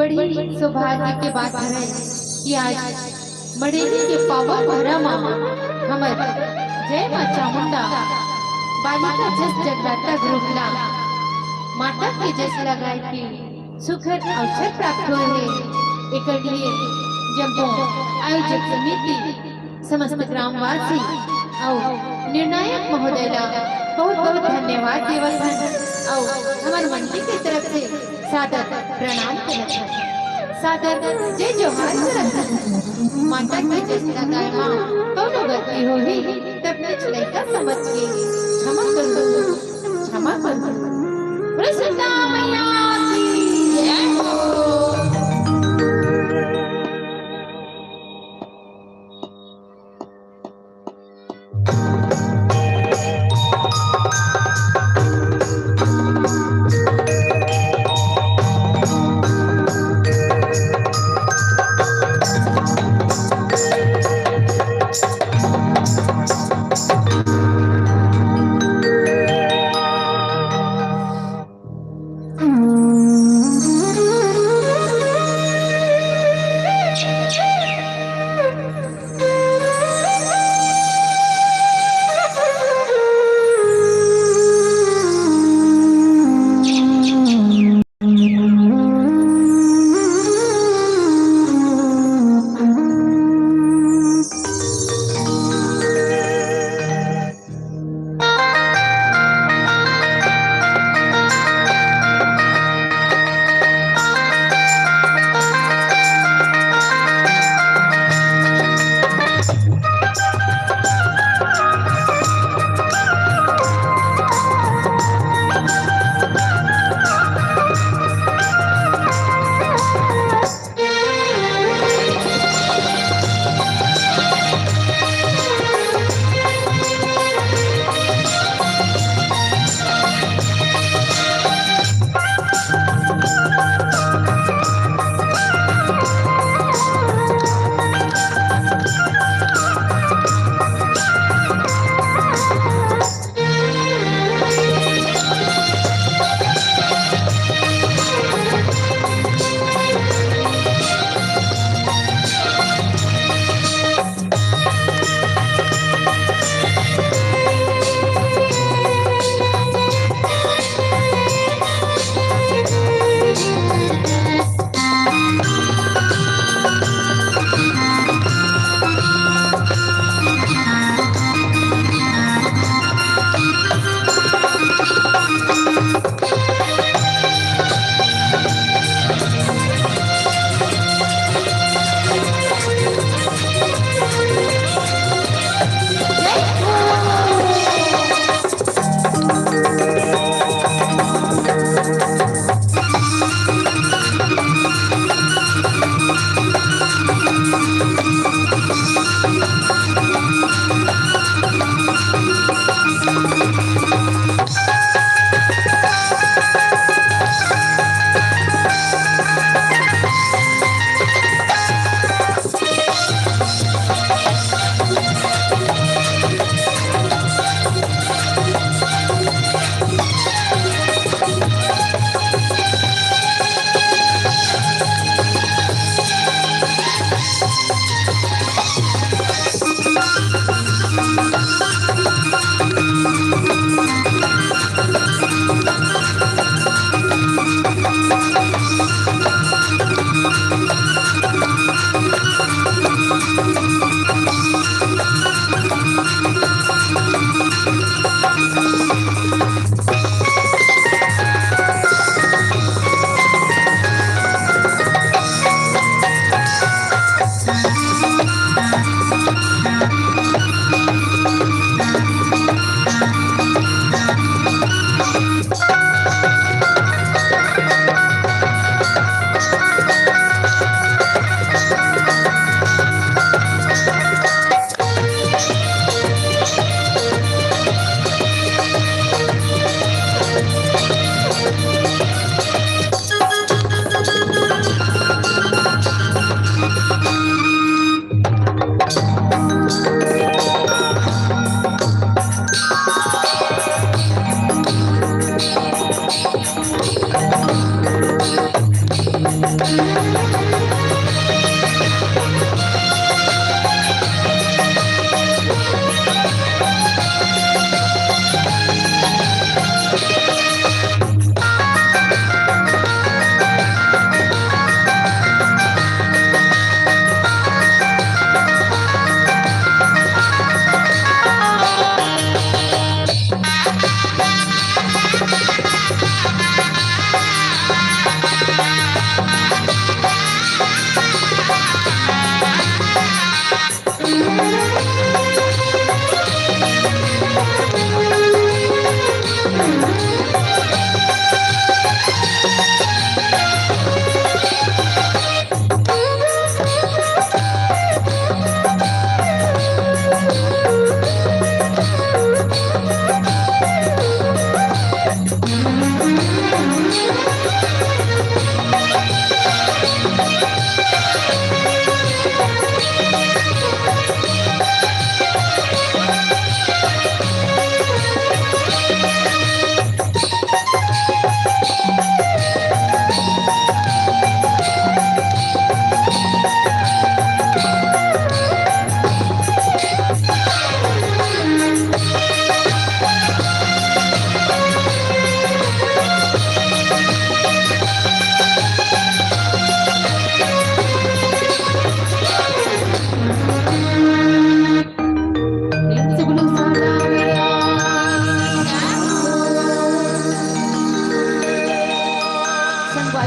बड़ी सौभाग्य के बात है कि आज मड़ेली के पावन भरा माँ हमर जय माँ चामुंडा बालिका जस जगराता ग्रुपला माता के जस लगाए के सुखद अवसर प्राप्त हुए हैं एक लिए जम्मू आयोजक समिति समस्त ग्रामवासी और निर्णायक महोदयला बहुत बहुत धन्यवाद देवत है और हमारे मंडी की तरफ से सादर प्रणाम करत है सादर जय जोहार करत है माता की जस लगाए माँ कौनो गलती होही तब कुछ लड़का समझ के क्षमा कर दो प्रसन्ना मैया की जय हो।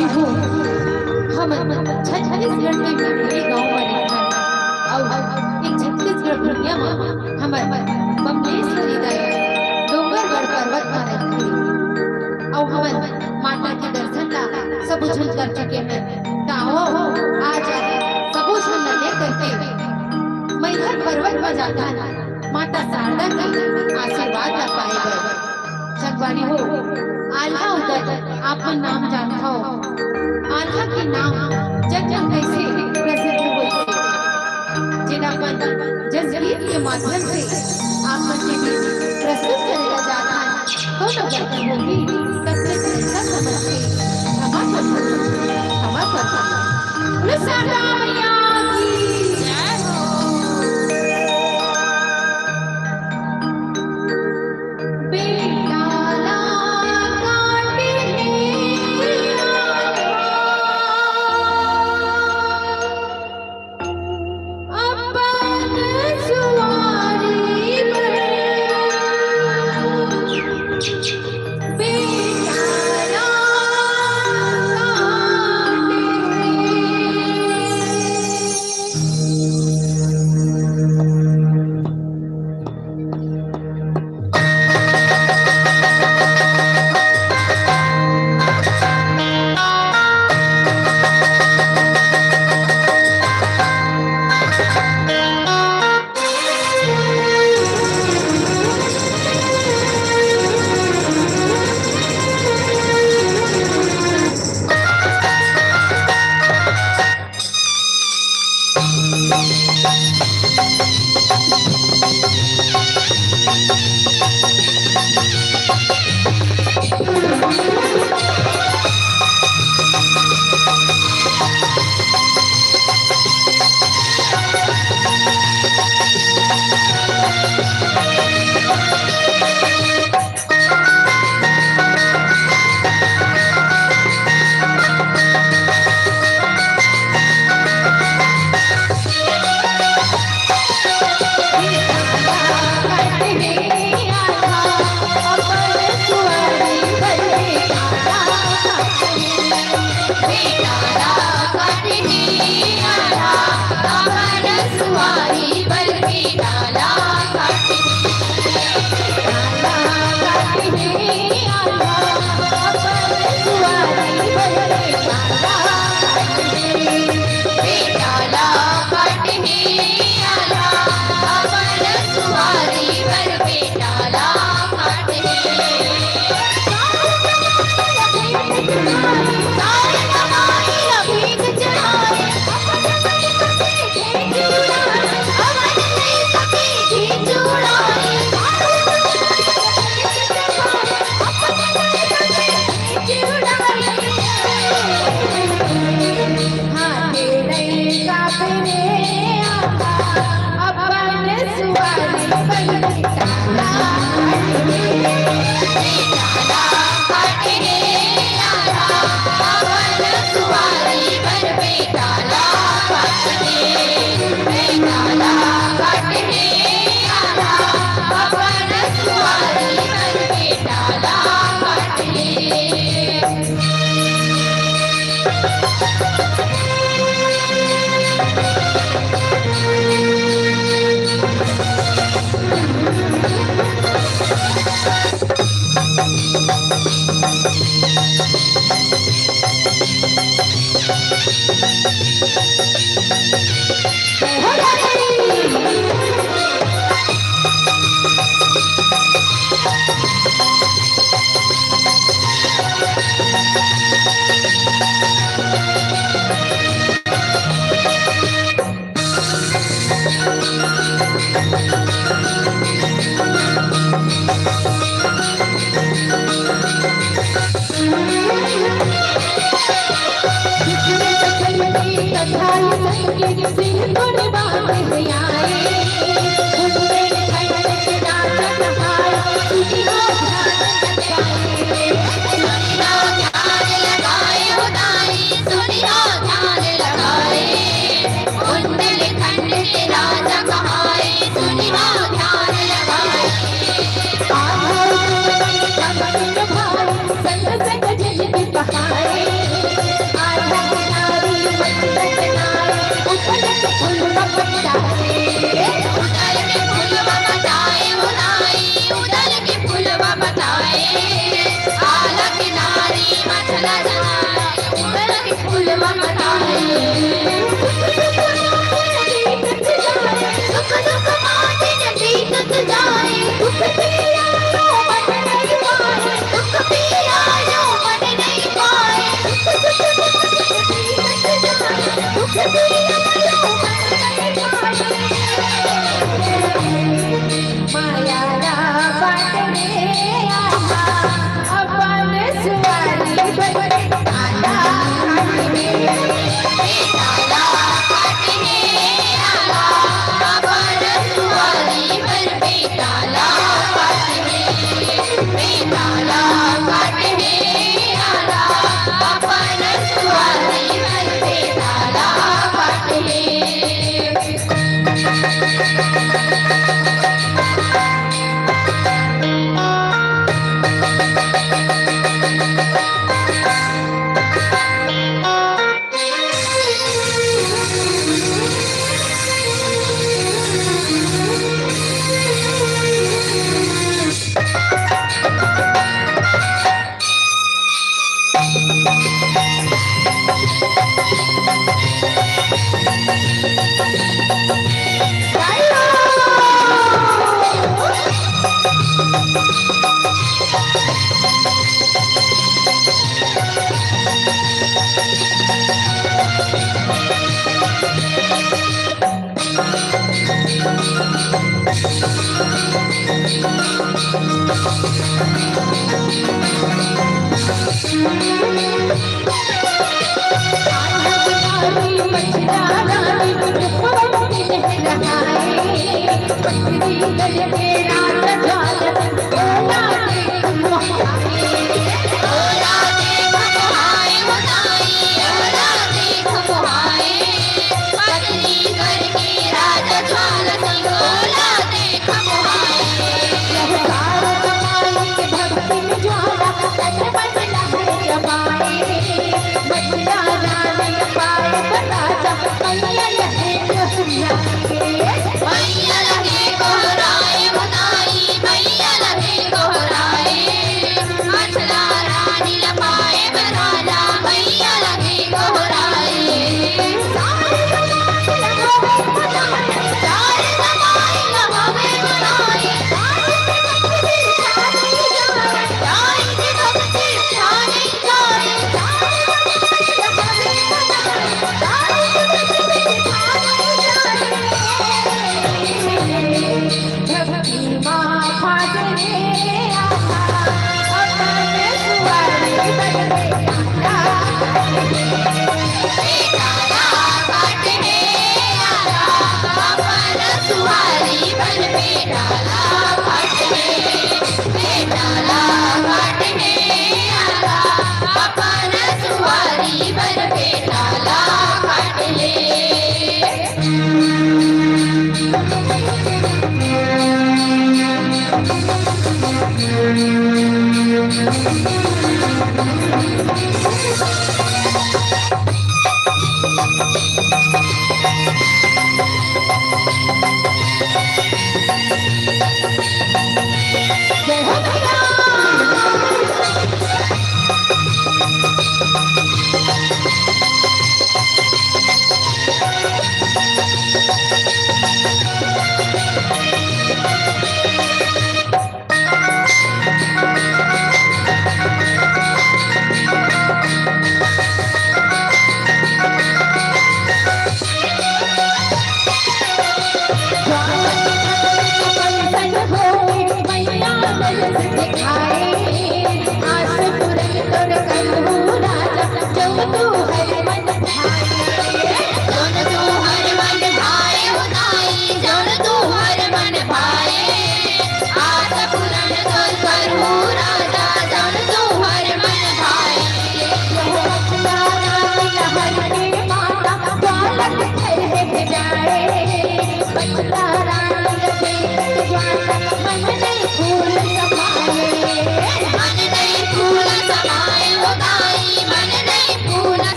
संगवारी हो हम छत्तीसगढ़ के मेरे गांव में रहता और एक छत्तीसगढ़ दुनिया में हमर बमलेश्वरी गए डोंगरगढ़ पर्वत में रहते और हमर माता के दर्शन ला सब उछल कर चुके हैं ताओ आज सब उछल लेकर के मैहर पर्वत में जाता है माता शारदा के आशीर्वाद ला पाएगा संगवारी हो आल्हा उदय आपन नाम जानता हो आल्हा के नाम जग जग कैसे प्रसिद्ध हुई जिनापन जसगीत के माध्यम से आपन के बीच प्रस्तुत करेगा जाता है तो न गलती होगी तब से ऐसा समझ के क्षमा करता शारदा मैया की जय संग संग जिंदगी बहाए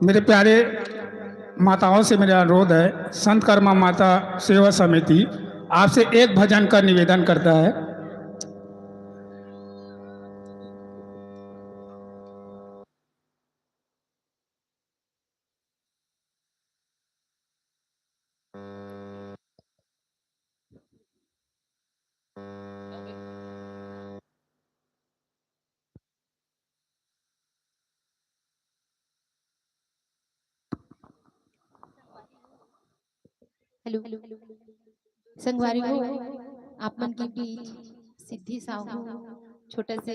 मेरे प्यारे माताओं से मेरा अनुरोध है, संत कर्मा माता सेवा समिति आपसे एक भजन का निवेदन करता है। हेलो संगवारी हो आप मन के बीच सिद्धि साहू छोटा से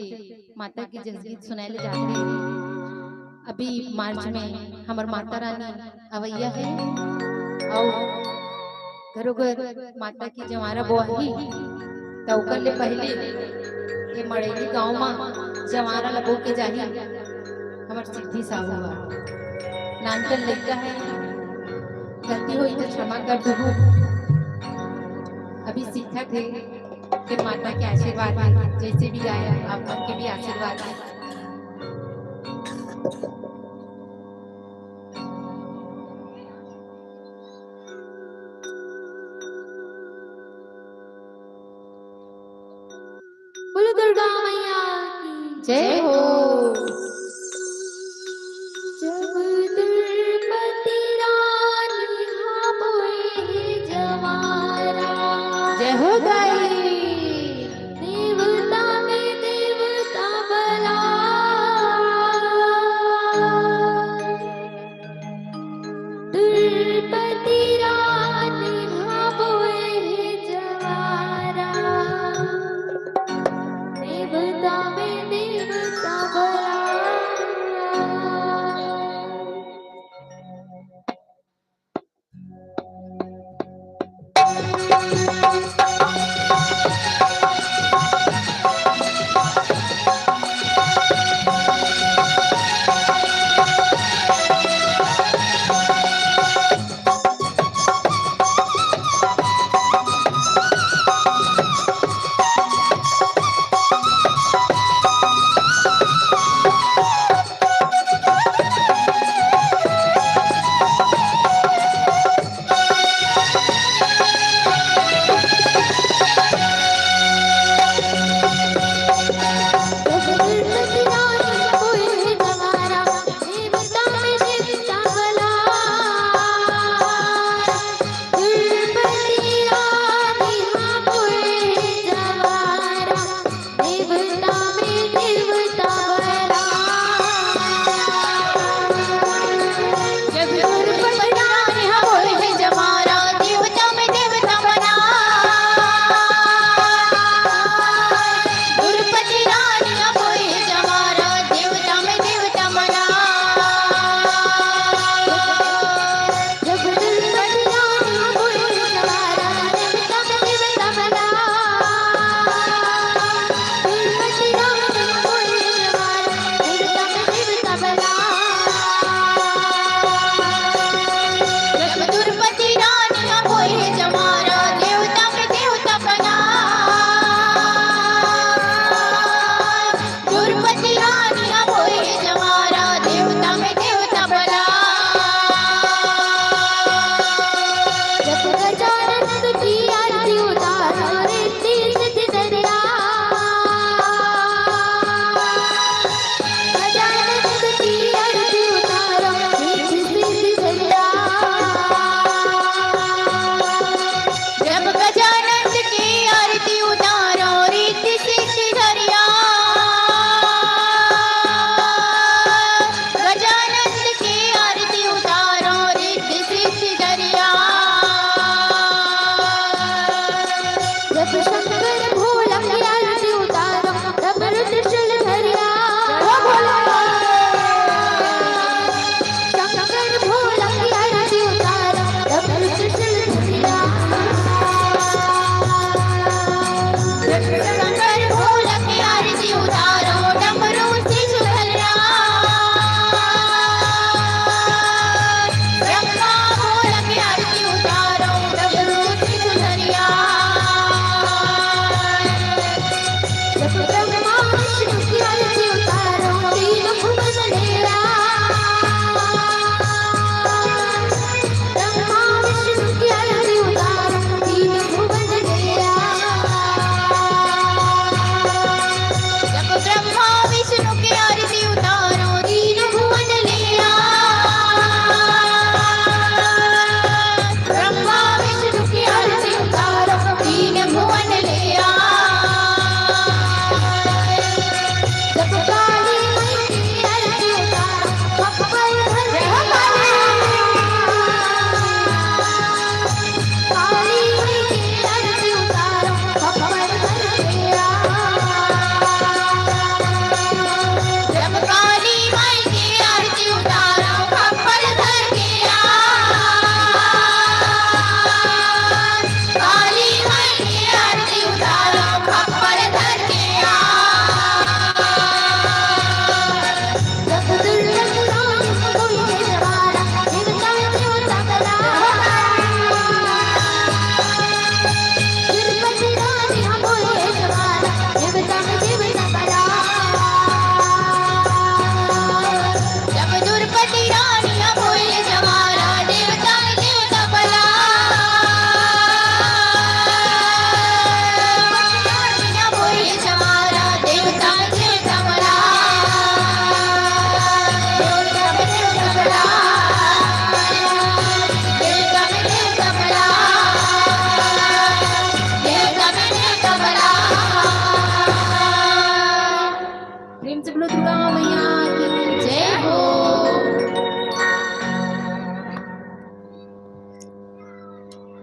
माता की जसगीत सुनाए ले जाते हैं। अभी मार्च में हमार माता रानी अवैया है और घरों घर माता की जवारा बोआही तो ओकर ले पहले ये मड़ेली गांव में जवारा लबो के जाही हमार सिद्धि साहू बा नानकन लड़का है गलती हुई तो क्षमा कर दो। अभी सीखा थे फिर माता के आशीर्वाद है जैसे भी गाया आप मन के भी आशीर्वाद है। बोलो दुर्गा मैया की जय हो। जब द्रौपदी रानी हाँ बोए जवारा जय हो गई देवता में देवता बला द्रौपदी रानी हाँ बोए जवारा देवता में देवता बला।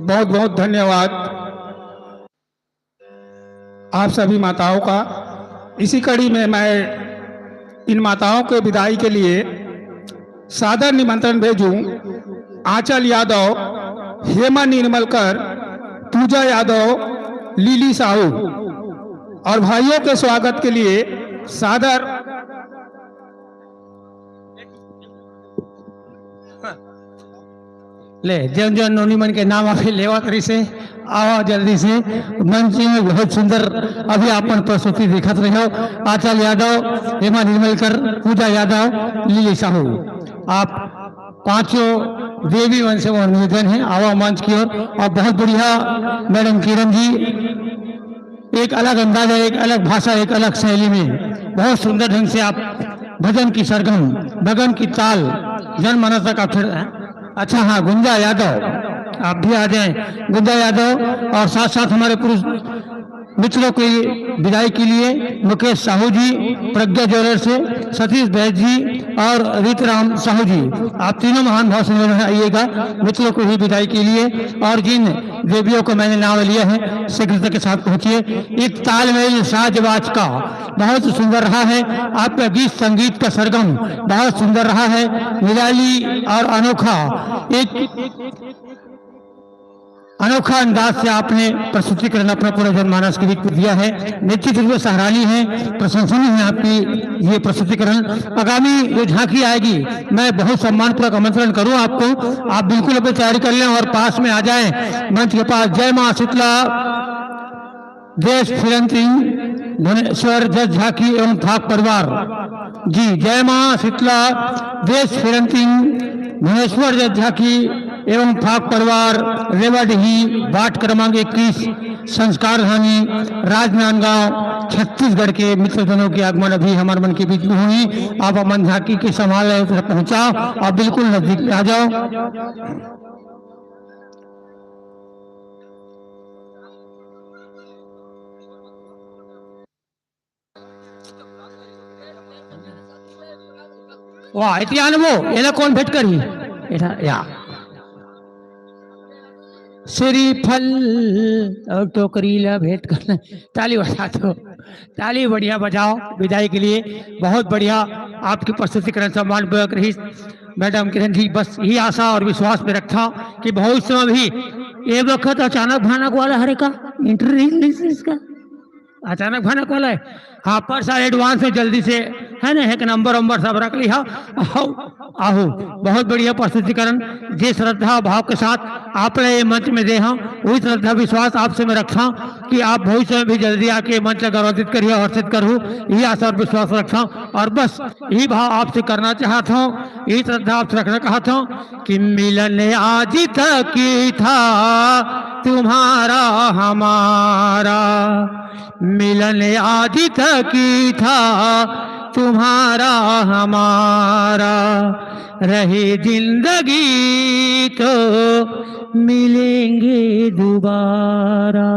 बहुत बहुत धन्यवाद आप सभी माताओं का। इसी कड़ी में मैं इन माताओं के विदाई के लिए सादर निमंत्रण भेजूं आंचल यादव, हेमा निर्मलकर, पूजा यादव, लीली साहू, और भाइयों के स्वागत के लिए सादर ले जन जन नोनी मन के नाम आके लेवा करी से आओ जल्दी से मंच में बहुत सुंदर अभी आपन प्रस्तुति दिखत रहे हो। आंचल यादव, हेमा निर्मलकर, पूजा यादव, लीली साहू, आप पांचों देवी वंश से निवेदन है आवा मंच की ओर। और बहुत बढ़िया मैडम किरण जी, एक अलग अंदाज है, एक अलग भाषा, एक अलग शैली में बहुत सुंदर ढंग से आप भजन की सरगम, भजन की ताल, जन मनसा का फिर। अच्छा हाँ, गुंजा यादव आप भी आ जाएं, गुंजा यादव। और साथ साथ हमारे पुरुष मित्रों की विदाई के लिए मुकेश साहू जी, प्रज्ञा ज्वेलर से सतीश बैद जी और रीतराम साहू जी, आप तीनों महान भाव से आइएगा मित्रों को ही विदाई के लिए। और जिन देवियों को मैंने नाम लिया है शीघ्रता के साथ पहुंचिए। एक तालमेल साजबाज का बहुत सुंदर रहा है, आपका गीत संगीत का सरगम बहुत सुंदर रहा है, निराली और अनोखा, एक अनोखा अंदाज से आपने प्रस्तुतिकरण अपना पूरा जनमानस के बीच में दिया है। निश्चित रूप से सराहनीय है, प्रशंसनीय है आपकी ये प्रस्तुतिकरण। आगामी जो झांकी आएगी मैं बहुत सम्मानपूर्वक आमंत्रण करूं आपको, आप बिल्कुल अपनी तैयारी कर लें और पास में आ जाएं मंच के पास। जय मां शीतला देश फिरंती भुवनेश्वर जज झांकी एवं फाक परिवार जी, जय मां शीतला देश फिरंती भुवनेश्वर जज झांकी एवं फाक परिवार, रेवाडीही, वार्ड क्रमांक 21, संस्कार धानी, राजनांदगांव, छत्तीसगढ़ के मित्रजनों के आगमन अभी हमारे मन के बीच में हुई। आप अमन झांकी के संभाल पहुंचाओ और बिल्कुल नजदीक में आ जाओ। वाह इतिहान वो ये कौन भेंट करी या श्रीफल और टोकरीला भेंट करना। ताली बजा दो, ताली बढ़िया बजाओ विदाई के लिए। बहुत बढ़िया आपकी प्रस्तुतिकरण सम्मानपूर्वक रही मैडम किरण जी। बस यही आशा और विश्वास में रखा कि बहुत समय भी एक वक्त अचानक भयानक वाला हरे का इंटरव्यू का अचानक भयानक वाला है। हाँ पर सारे एडवांस में जल्दी से है ना, एक नंबर सब रख लिया। आहू बहुत बढ़िया प्रस्तुतिकरण, जे श्रद्धा भाव के साथ आपने ये मंच में दे हाँ वही श्रद्धा विश्वास आपसे मैं रखा कि आप भविष्य में भी जल्दी आके मंच गौरवित करिए, हर्षित करूँ, यही आशा और विश्वास रखा। और बस यही भाव आपसे करना चाहता हूँ, यही श्रद्धा आपसे रखना चाहता हूँ कि मिलन आज तक ही था तुम्हारा हमारा, मिलन आज तक ही था तुम्हारा हमारा, रहे जिंदगी तो मिलेंगे दोबारा,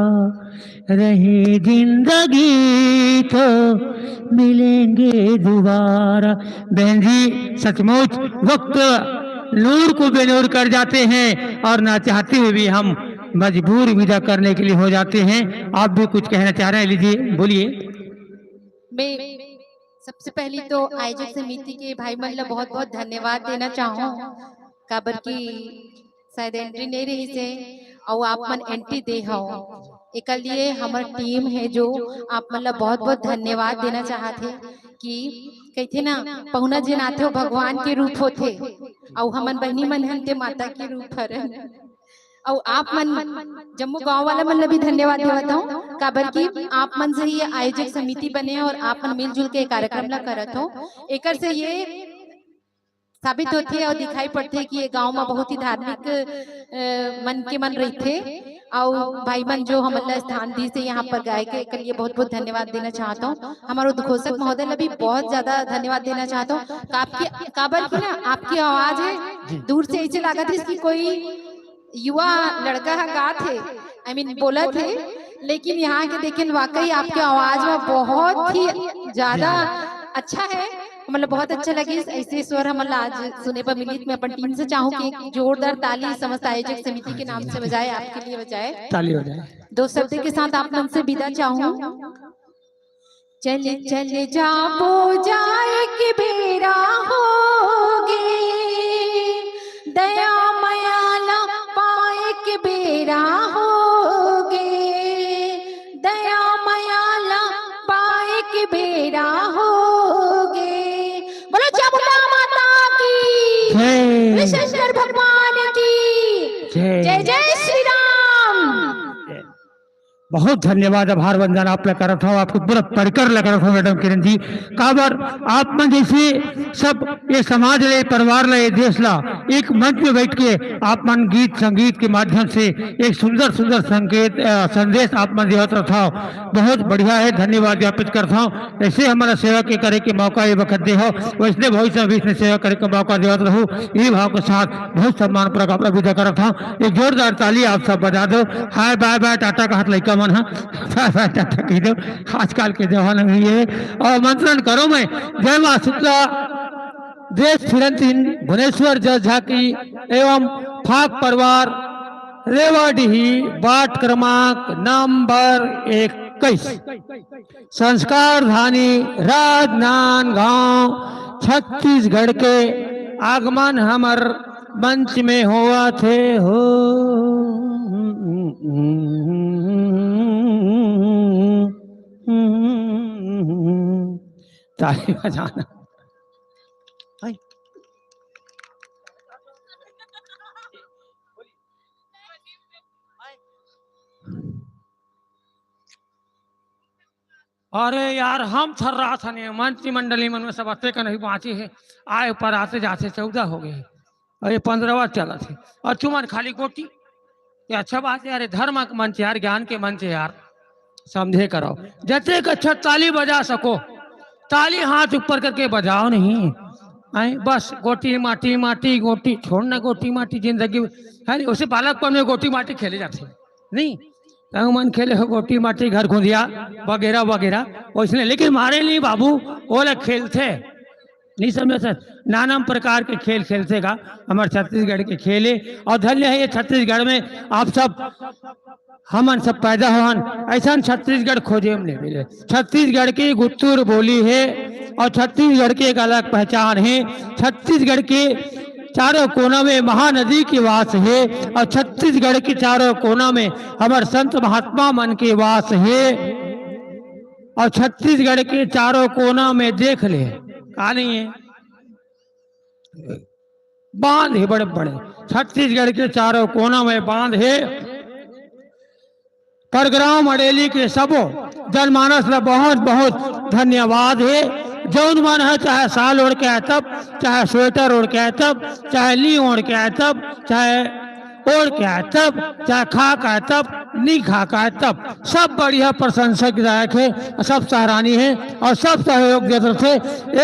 रहे जिंदगी तो मिलेंगे दोबारा। बहन जी सचमुच वक्त नूर को बेनूर कर जाते हैं और ना चाहते हुए भी हम मजबूर विदा करने के लिए हो जाते हैं। आप भी कुछ कहना चाह रहे हैं, लीजिए बोलिए। मैं सबसे पहले तो आयोजक समिति के भाई मन बहुत बहुत धन्यवाद देना चाहूँ, काबर की शायद एंट्री नहीं रही से और आप मन एंट्री दे हो, एक लिए हमार टीम है जो आप मतलब बहुत बहुत धन्यवाद देना चाहते कि कहते ना पहुना जिन आते हो भगवान के रूप होते और हमन बहनी मन हनते माता के रूप हरन। और आप मन जम्मू गांव वाला मन भी धन्यवाद देवता हूँ, काबर की आप मन से ही आयोजक समिति बने और आप मन मिलजुल के कार्यक्रम ला करत हो। एकर से ये साबित होते और दिखाई पड़ते कि ये गांव में बहुत ही धार्मिक मन के मन रहते और भाई मन जो हमारा स्थान दी से यहाँ पर गाय के लिए बहुत बहुत धन्यवाद देना चाहता हूँ। हमारे उद्घोषक महोदय ने भी बहुत ज्यादा धन्यवाद देना चाहता हूँ। काबर की ना आपकी आवाज है दूर से ऐसे लगा थी कि कोई युवा लड़का गा थे, I mean, बोला थे, लेकिन यहाँ के देखें वाकई आपके आवाज में बहुत ही ज्यादा अच्छा है। मतलब बहुत अच्छा लगी ऐसे स्वर हमला आज सुने पर मिली। मैं अपन टीम से चाहूँ कि एक जोरदार ताली समस्त आयोजक समिति के नाम से बजाए, आपके लिए बजाए। ताली हो जाए। दो शब्द के साथ आप मन से विदा चाहूँ। चले चले जाबो जाए के बेरा होगे, दया मयाला पाए के बेरा होगे, दया मयाला पाए के बेरा होगे। बोलो चामुंडा माता की, जय। विश्वेश्वर भगवान की जय। जय जय श्री राम। बहुत धन्यवाद, आभार वंदन आप करत हूँ, आपको पूरा पढ़कर लगा रखा मैडम किरण जी। काबर आप मन जैसे सब ये समाज ले, परिवार ले, देश ला एक मंच में बैठ के आप मन गीत संगीत के माध्यम से एक सुंदर सुंदर संकेत संदेश आप मन देवत रखा, बहुत बढ़िया है। धन्यवाद ज्ञापित करता हूँ। ऐसे हमारा सेवा के करे के मौका ये वक्त दे हो, वैसे भविष्य में भी इसमें सेवा करे का मौका देवत रहूँ, ये भाव के साथ बहुत सम्मान पूर्वक विदा करता हूँ। एक जोरदार ताली आप सब बजा दो। हाय बाय बाय टाटा का हाथ लड़का मन है, बाय बाय टाटा कह दो, आजकल के जमाने में ये और मंत्रण करो। मैं जय मां शीतला देश फिरंतीन भुवनेश्वर जज झाकी एवं फाक परिवार रेवाडीही वार्ड क्रमांक नंबर 21 संस्कार धानी राजनांदगांव छत्तीसगढ़ के आगमन हमर मंच में हुआ थे हो। ताली बजाना। अरे यार हम थर रहा था नहीं, मंत्रिमंडली मन में सब अते का नहीं बाँचे है, आए पर आते जाते 14 हो गए और ये 15वां चला थे और चुमन खाली गोटी। ये अच्छा बात है यार, धर्म का मंच यार, ज्ञान के मंच यार, समझे करो। जैसे अच्छा ताली बजा सको, ताली हाथ ऊपर करके बजाओ नहीं, आए बस गोटी माटी माटी गोटी छोड़ना, गोटी माटी जिंदगी है नहीं। उसे बालकपन में गोटी माटी खेले जाते नहीं, मन खेले हो गोटी माटी घर खुदिया वगैरह वगैरह उसने, लेकिन हमारे लिए बाबू वो लोग खेलते नहीं, समझे सर, नाना प्रकार के खेल खेलते का हमारे छत्तीसगढ़ के खेले। और धन्य है ये छत्तीसगढ़ में आप सब हमन सब पैदा हुआ, ऐसा छत्तीसगढ़ खोजे हमने मिले। छत्तीसगढ़ की गुत्तूर बोली है और छत्तीसगढ़ की एक अलग पहचान है। छत्तीसगढ़ के चारों कोना में महानदी की वास है और छत्तीसगढ़ के चारों कोना में हमारे संत महात्मा मन के वास है। और छत्तीसगढ़ के चारों कोना में देख ले कहा नहीं है, बांध है बड़े बड़े, छत्तीसगढ़ के चारों कोना में बांध है। परग्राम अड़ेली के सबो जनमानस ला बहुत बहुत धन्यवाद है। जौन मन है चाहे साल ओढ़ के आए तब, चाहे स्वेटर ओढ़ के आए तब, चाहे ली ओढ़ के आए तब, चाहे ओढ़ के आए तब, चाहे खा के आए तब, नहीं खा के आए तब, सब बढ़िया प्रशंसक दायक है, सब सराहनीय है और सब सहयोग देते थे।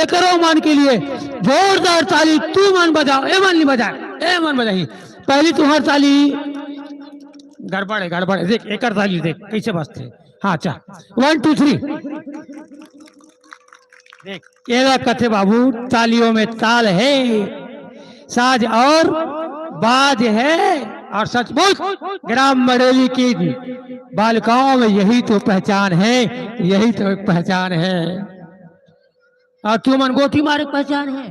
एक मन के लिए जोरदार ताली, तू मन बजाओ, ए मन नहीं बजाए, ए मन बजाई पहली तुम्हारी ताली गड़बड़ है, गड़बड़ है, देख एक ताली देख कैसे बजते। हाँ अच्छा 1 2 3 देख ये कथे बाबू, तालियों में ताल है, साज और बाज है। और सचमुच ग्राम मरेली की बालिकाओं में यही तो पहचान है, यही तो एक पहचान है। और तू मन गोटी मारे पहचान है,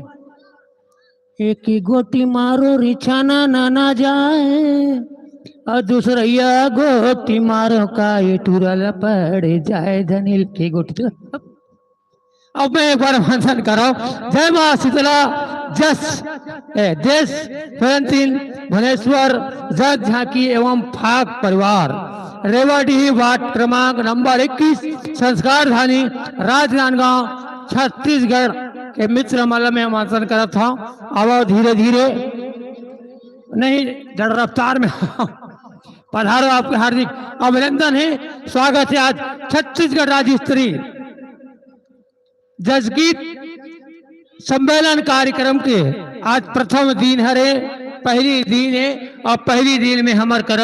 एक ही गोटी मारो रिछाना ना जाए और दूसरैया गोटी मारो का ये टूरल पड़ जाए, धनिल की गोटी तो। अब मैं एक बार मंथन करो। जय मां शीतला जस देश फिरंतीन भुवनेश्वर जज झांकी एवं फाक परिवार रेवाडीही वार्ड क्रमांक नंबर 21 संस्कार धानी राजनांदगांव छत्तीसगढ़ के मित्र मल में मंथन करा था। अब धीरे धीरे नहीं जड़ रफ्तार में पधारो, आपके हार्दिक अभिनंदन है, स्वागत है। आज छत्तीसगढ़ राज्य स्तरीय जजगीत सम्मेलन कार्यक्रम के आज प्रथम दिन है, पहली दिन है और पहली दिन में हमार कर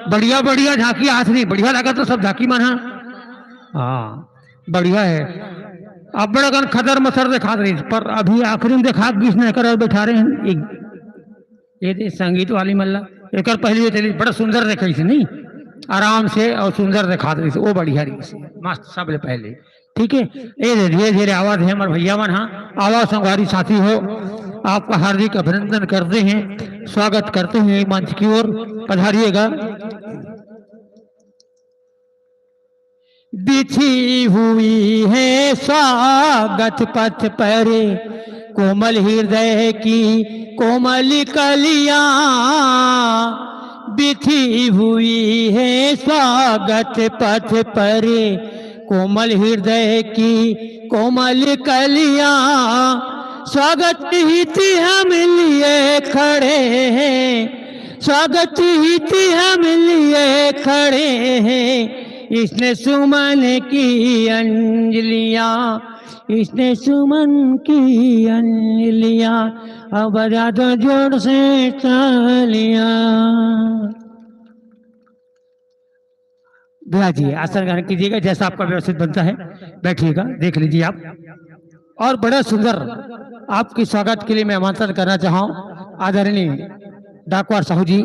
बढ़िया बढ़िया झांकी हाथ नहीं बढ़िया लगा तो सब झांकी मन। हाँ बढ़िया है, अब बड़ा गन खदर मसर दिखा रही थी, पर अभी आखिरी में देखा किसने कर बैठा रहे हैं ये दे संगीत वाली मल्ला एक पहले चली बड़ा सुंदर देखी थी नहीं, आराम से और सुंदर दिखा रही थी, वो बढ़िया रही थी मस्त सबले पहले। ठीक है, ये धीरे धीरे आवाज है हमारे भैया मन, हाँ आवाज संगवारी साथी हो, आपका हार्दिक अभिनंदन करते हैं, स्वागत करते हैं मंच की ओर, पधारिएगा। बिछी हुई है स्वागत पथ पर कोमल हृदय की कोमल कलियां, बिछी हुई है स्वागत पथ पर कोमल हृदय की कोमल कलियां, स्वागत ही थी हम लिए खड़े हैं, स्वागत ही थी हम लिए खड़े हैं, इसने सुमन की अंजलियां, इसने सुमन की अंजलियां, अब बजा दो जोर से तालियां। भैया जी आसन ग्रहण कीजिएगा, जैसा आपका व्यवस्थित बनता है बैठिएगा, देख लीजिए आप। और बड़ा सुंदर आपकी स्वागत के लिए मैं आमंत्रण करना चाहूँ आदरणीय डाकवार साहू जी,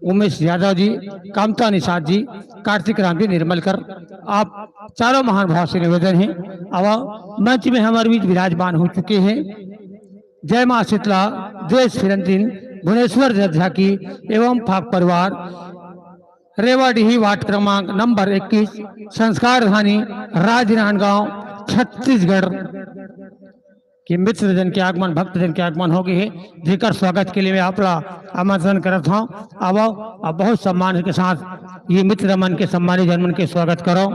उमेश यादव जी, कामता निषाद जी, कार्तिक राम जी, निर्मलकर, आप चारों महानुभाव से निवेदन है। अब मंच में हमारे बीच विराजमान हो चुके हैं जय मां शीतला देश फिरंतीन भुवनेश्वर जज्जा की एवं फाक परिवार रेवाडीही वार्ड क्रमांक नंबर 21 संस्कार धानी राजनांदगांव छत्तीसगढ़ कि मित्र जन के आगमन भक्त जन के आगमन हो गए है, जेकर स्वागत के लिए मैं आपका आमंत्रण करता हूँ। अब बहुत सम्मान के साथ ये मित्र मन के सम्मानित जनमन के स्वागत करो।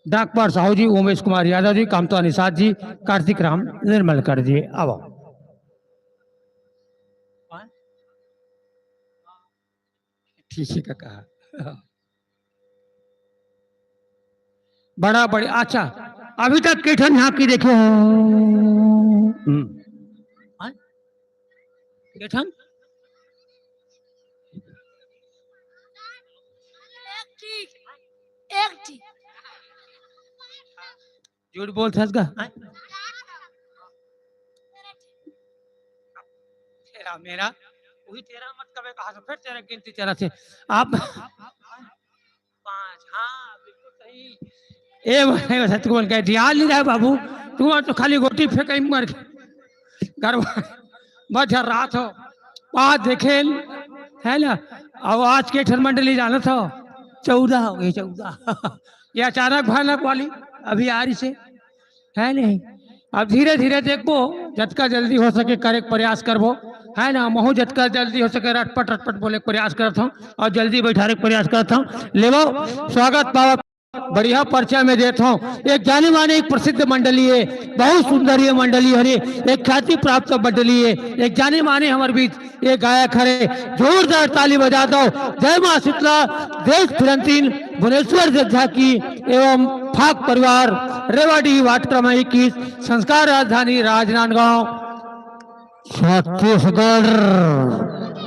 डाकपाल साहू जी, उमेश कुमार यादव जी, कामता निषाद जी, कार्तिक राम निर्मलकर जी, अब ठीक है कहा बड़ा बड़ी अच्छा अभी तक केठन यहाँ की देखे केठन झूठ बोलते हैं इसका तेरा मेरा वही तेरा मत कभी कहा तो फिर तेरा गिनती तेरा से आप 5 हाँ बिल्कुल सही ए सच बोल के ध्यान नहीं रहा बाबू, तू तो खाली गोटी फेंक मर घर बस रात हो बात देखे है ना। अब आज के ठन मंडली जाना था 14 हो गई 14 ये अचानक भयानक वाली अभी आ रही से है नहीं। अब धीरे धीरे देखबो जतका जल्दी हो सके करे प्रयास करबो है ना, महू जतका जल्दी हो सके रटपट बोले प्रयास करता हूँ और जल्दी बैठाने प्रयास करता हूँ। लेवो स्वागत पावा बढ़िया परिचय में देता हूँ। एक जाने माने एक प्रसिद्ध मंडली है, बहुत सुंदर ये मंडली है, एक ख्याति प्राप्त मंडली है, एक जाने माने हमारे बीच एक गायक है, जोरदार ताली बजा दो। जय मां शीतला देश फिरंतीन भुवनेश्वर जज्जा की एवं फाक परिवार रेवाडी वार्ड क्रमांक 21 संस्कार राजधानी राजनांदगांव छत्तीसगढ़।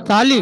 ताली।